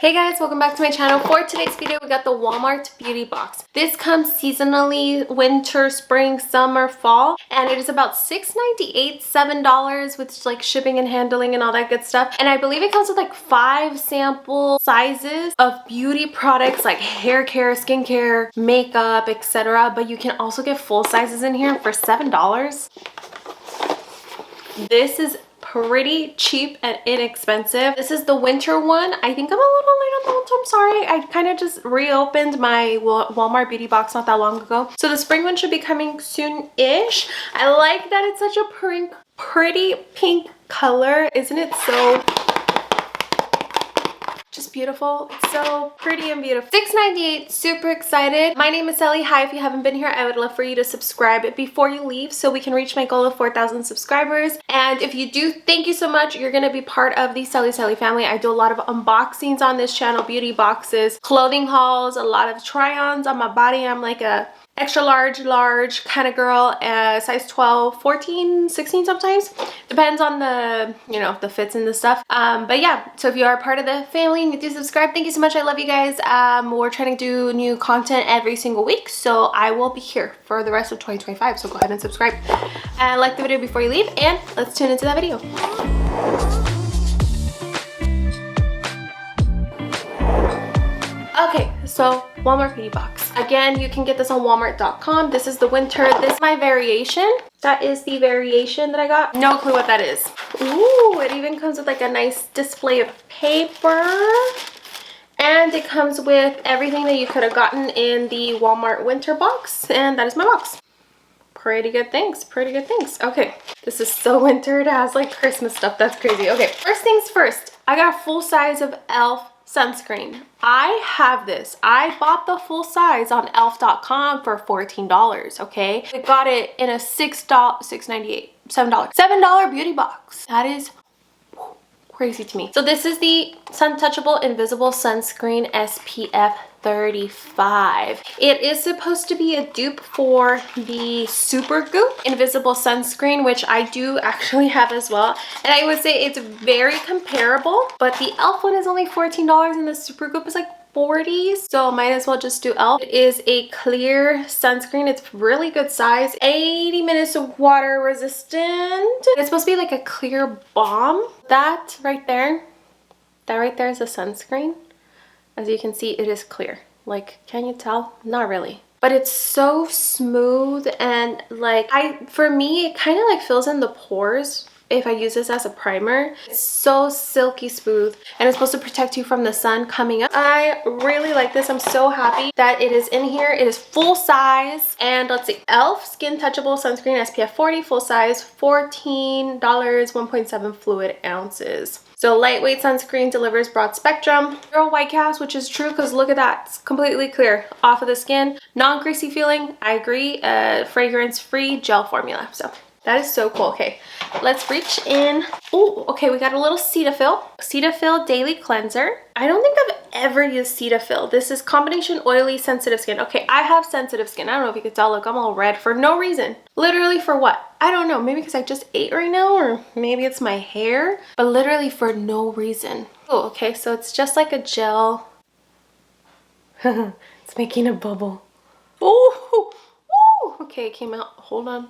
Hey guys, welcome back to my channel. For today's video, we got the Walmart beauty box. This comes seasonally, winter, spring, summer, fall, and it is about $6.98, $7 with like shipping and handling and all that good stuff. And I believe it comes with like 5 sample sizes of beauty products like hair care, skincare, makeup, etc. But you can also get full sizes in here for $7. This is pretty cheap and inexpensive. This is the winter one. I think I'm a little late on the winter. I'm sorry. I kind of just reopened my Walmart beauty box not that long ago. So the spring one should be coming soon-ish. I like that it's such a pretty pink color. Isn't it so just beautiful? It's so pretty and beautiful. $6.98, super excited. My name is Sally. Hi, if you haven't been here, I would love for you to subscribe before you leave so we can reach my goal of 4,000 subscribers. And if you do, thank you so much. You're gonna be part of the Sally family. I do a lot of unboxings on this channel, beauty boxes, clothing hauls, a lot of try-ons on my body. I'm like a extra large kind of girl, size 12, 14, 16 sometimes. Depends on the, you know, the fits and the stuff. But yeah, so if you are part of the family and you do subscribe, thank you so much. I love you guys. We're trying to do new content every single week, so I will be here for the rest of 2025. So go ahead and subscribe and like the video before you leave, and let's tune into that video. Okay, so Walmart beauty box. Again, you can get this on walmart.com. This is the winter. This is my variation. That is the variation that I got. No clue what that is. Ooh, it even comes with like a nice display of paper. And it comes with everything that you could have gotten in the Walmart winter box. And that is my box. Pretty good things, pretty good things. Okay, this is so winter. It has like Christmas stuff. That's crazy. Okay, first things first. I got a full size of e.l.f. sunscreen. I have this. I bought the full size on elf.com for $14, okay? We got it in a $6.98, $7 beauty box. That is crazy to me. So this is the Sun Touchable Invisible Sunscreen SPF 35. It is supposed to be a dupe for the Super Goop Invisible Sunscreen, which I do actually have as well. And I would say it's very comparable, but the e.l.f. one is only $14 and the Super Goop is like $40, so might as well just do e.l.f. It is a clear sunscreen. It's really good size, 80 minutes of water resistant. It's supposed to be like a clear balm. That right there is a sunscreen. As you can see, it is clear. Like, can you tell? Not really. But it's so smooth, and like, for me, it kind of like fills in the pores if I use this as a primer. It's so silky smooth, and it's supposed to protect you from the sun coming up. I really like this. I'm so happy that it is in here. It is full size, and let's see, e.l.f. Skin Touchable Sunscreen SPF 40, full size, $14, 1.7 fluid ounces. So lightweight sunscreen, delivers broad spectrum, zero white cast, which is true because look at that, it's completely clear off of the skin. Non-greasy feeling, I agree. Fragrance-free gel formula. So that is so cool. Okay, let's reach in. Oh, okay, we got a little Cetaphil Daily Cleanser. I don't think I've ever used Cetaphil. This is combination oily, sensitive skin. Okay, I have sensitive skin. I don't know if you could tell. Look, I'm all red for no reason. Literally for what? I don't know. Maybe because I just ate right now, or maybe it's my hair, but literally for no reason. Oh, okay, so it's just like a gel. It's making a bubble. Oh, okay, it came out. Hold on.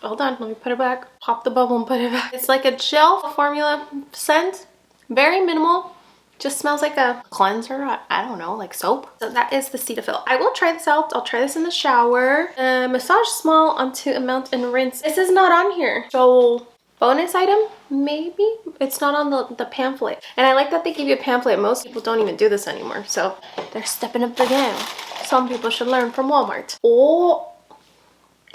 Hold on, let me put it back. Pop the bubble and put it back. It's like a gel formula scent. Very minimal. Just smells like a cleanser. I don't know, like soap. So that is the Cetaphil. I will try this out. I'll try this in the shower. Massage small onto amount and rinse. This is not on here. So bonus item, maybe? It's not on the pamphlet. And I like that they give you a pamphlet. Most people don't even do this anymore. So they're stepping up the game. Some people should learn from Walmart. Oh,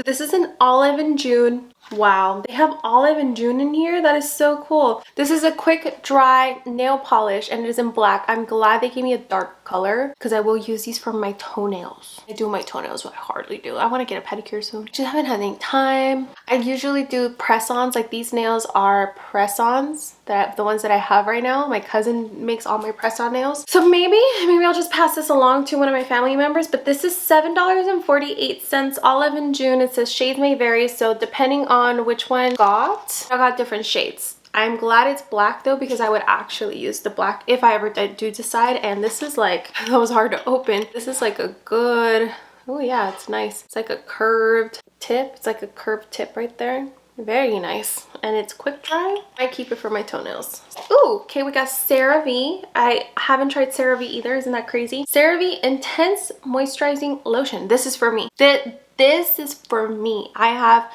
this is an Olive and June. Wow, they have Olive and June in here. That is so cool. This is a quick dry nail polish, and it is in black. I'm glad they gave me a dark color because I will use these for my toenails. I do my toenails, but I hardly do. I want to get a pedicure soon. Just haven't had any time. I usually do press-ons. Like these nails are press-ons. The ones that I have right now. My cousin makes all my press-on nails. So maybe I'll just pass this along to one of my family members. But this is $7.48. Olive and June. It says shades may vary. So depending on which one I got different shades. I'm glad it's black though, because I would actually use the black if I ever do decide. And this is like, that was hard to open. This is like a good, oh yeah, it's nice. It's like a curved tip. It's like a curved tip right there. Very nice. And it's quick dry. I keep it for my toenails. Ooh, okay, we got CeraVe. I haven't tried CeraVe either. Isn't that crazy? CeraVe Intense Moisturizing Lotion. This is for me. This is for me. I have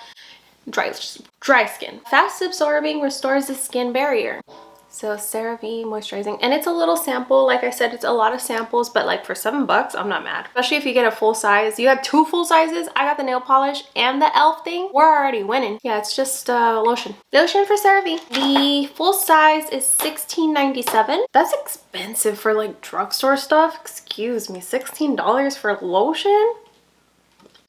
dry skin. Fast absorbing, restores the skin barrier. So CeraVe moisturizing, and it's a little sample. Like I said, it's a lot of samples, but like for $7, I'm not mad. Especially if you get a full size. You have 2 full sizes. I got the nail polish and the e.l.f. thing. We're already winning. Yeah, it's just lotion. Lotion for CeraVe. The full size is $16.97. That's expensive for like drugstore stuff. Excuse me, $16 for lotion?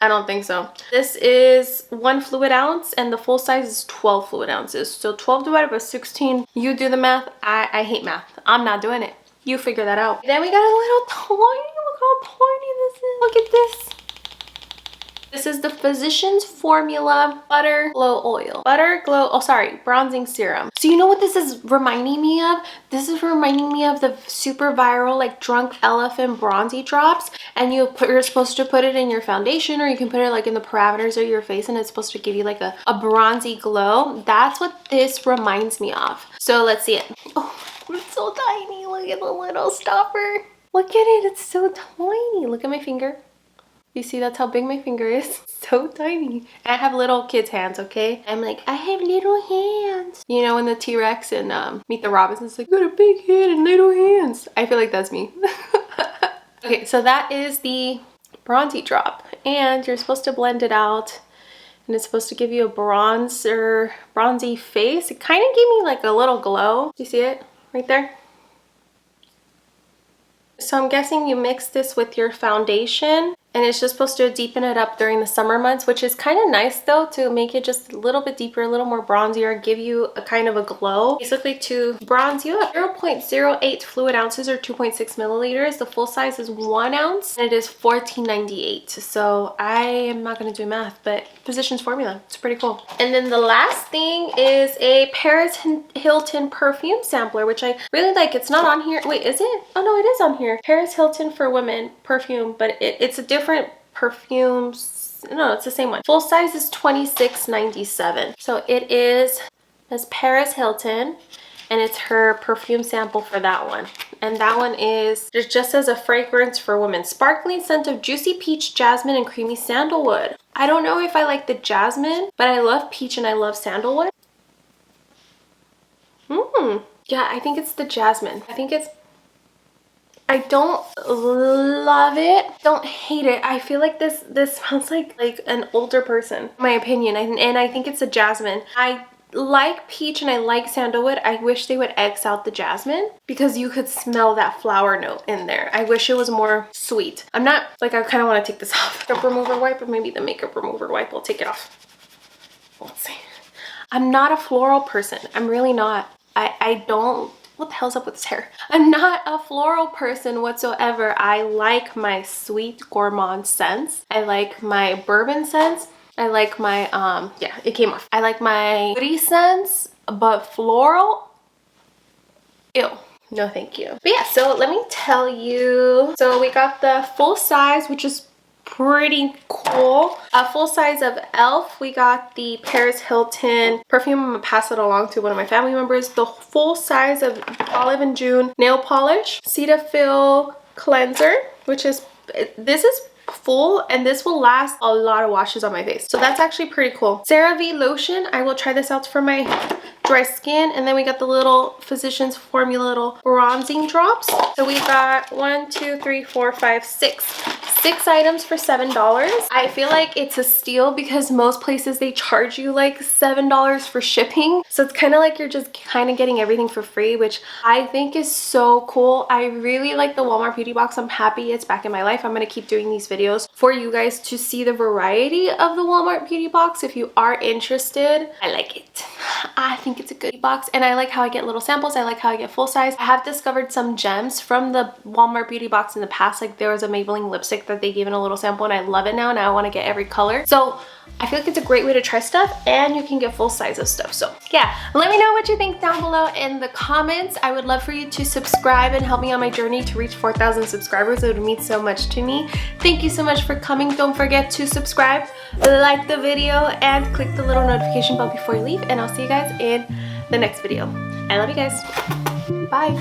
I don't think so. This is 1 fluid ounce and the full size is 12 fluid ounces. So 12 divided by 16, you do the math. I hate math. I'm not doing it. You figure that out. Then we got a little tiny, look how tiny this is. Look at this. This is the Physicians Formula Butter Glow Oil. Bronzing Serum. So you know what this is reminding me of? This is reminding me of the super viral like Drunk Elephant Bronzy Drops. And you're supposed to put it in your foundation, or you can put it like in the parameters of your face, and it's supposed to give you like a bronzy glow. That's what this reminds me of. So let's see it. Oh, it's so tiny. Look at the little stopper. Look at it. It's so tiny. Look at my finger. You see, that's how big my finger is. So tiny. And I have little kids' hands, okay? I'm like, I have little hands. You know, when the T-Rex and Meet the Robinsons like, got a big head and little hands. I feel like that's me. Okay, so that is the bronzy drop. And you're supposed to blend it out. And it's supposed to give you a bronzy face. It kind of gave me like a little glow. Do you see it? Right there? So I'm guessing you mix this with your foundation, and it's just supposed to deepen it up during the summer months, which is kind of nice though, to make it just a little bit deeper, a little more bronzier, give you a kind of a glow, basically to bronze you up. 0.08 fluid ounces or 2.6 milliliters. The full size is 1 ounce and it is $14.98. So I am not going to do math, but Physicians Formula, it's pretty cool. And then the last thing is a Paris Hilton perfume sampler, which I really like. It's not on here. Wait, is it? Oh no, it is on here. Paris Hilton for women perfume, but it's a different perfumes. No, it's the same one. Full size is $26.97. So it is as Paris Hilton, and it's her perfume sample for that one. And that one is just as a fragrance for women. Sparkling scent of juicy peach, jasmine, and creamy sandalwood. I don't know if I like the jasmine, but I love peach and I love sandalwood. Yeah, I think it's the jasmine. I don't love it, don't hate it. I feel like this smells like an older person, in my opinion, and I think it's a jasmine. I like peach and I like sandalwood. I wish they would X out the jasmine because you could smell that flower note in there. I wish it was more sweet. I'm not, like, I kind of want to take this off. Makeup remover wipe, or maybe the makeup remover wipe will take it off. Let's see. I'm not a floral person. I'm really not. I don't. What the hell's up with this hair? I'm not a floral person whatsoever. I like my sweet gourmand scents. I like my bourbon scents. I like my, yeah, it came off. I like my woody scents, but floral, ew. No, thank you. But yeah, so let me tell you. So we got the full size, which is pretty cool. A full size of e.l.f. We got the Paris Hilton perfume. I'm gonna pass it along to one of my family members. The full size of Olive and June nail polish. Cetaphil cleanser, which is, this is full and this will last a lot of washes on my face. So that's actually pretty cool. CeraVe lotion. I will try this out for my dry skin. And then we got the little Physicians Formula little bronzing drops. So we got 1, 2, 3, 4, 5, 6 items for $7. I feel like it's a steal because most places they charge you like $7 for shipping. So it's kind of like you're just kind of getting everything for free, which I think is so cool. I really like the Walmart beauty box. I'm happy it's back in my life. I'm going to keep doing these videos for you guys to see the variety of the Walmart beauty box. If you are interested, I like it. I think it's a good box, and I like how I get little samples. I like how I get full size. I have discovered some gems from the Walmart beauty box in the past. Like there was a Maybelline lipstick that they gave in a little sample, and I love it now. Now I want to get every color. So I feel like it's a great way to try stuff, and you can get full size of stuff. So yeah, let me know what you think down below in the comments. I would love for you to subscribe and help me on my journey to reach 4,000 subscribers. It would mean so much to me. Thank you so much for coming. Don't forget to subscribe, like the video, and click the little notification bell before you leave, and I'll see you guys in the next video. I love you guys. Bye.